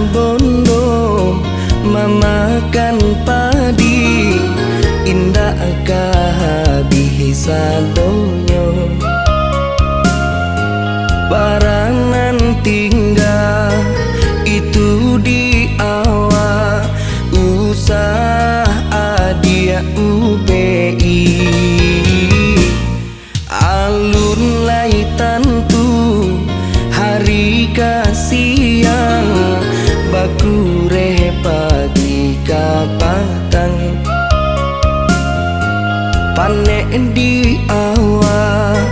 bondo mamakan padi indah kahabihi sadonyo baranan tinggal itu di awak usaha adia UPI alun lai tentu hari kasiang bakure pagi kapatang panek di awak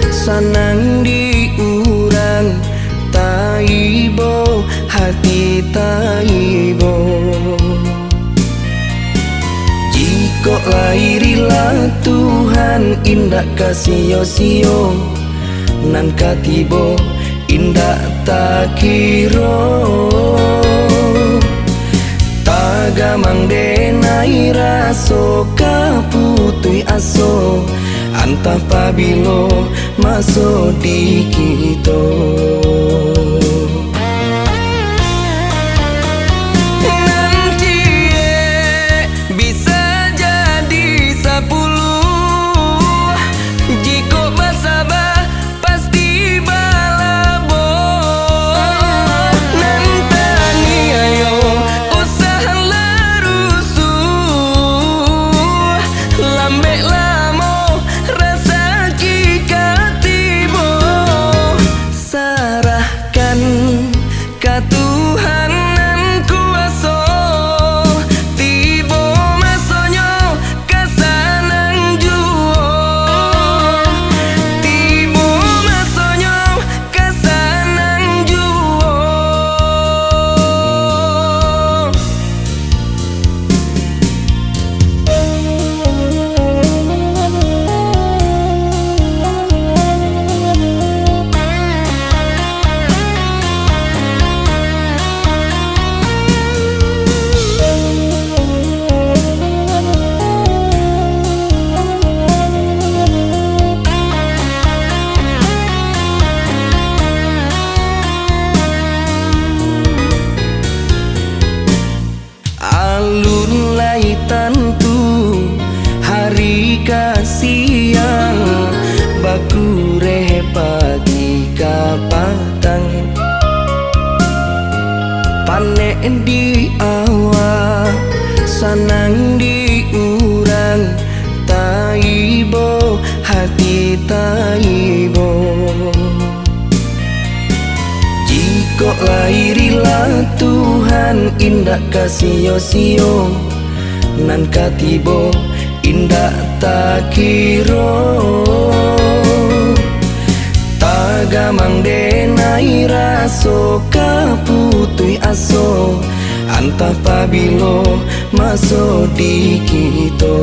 sanang di urang taibo hati taibo jiko lairilah Tuhan indah kasih sio nan katibo indah takiro tagamang denai raso kaputui aso antah pabilo maso di kito kasiang bakure pagi kapatang panek di awak sanang di urang taibo hati taibo jiko lairilah Tuhan indah kasih sio nan katibo indah takiro tagamang denai raso kaputui aso antah pabilo maso di kito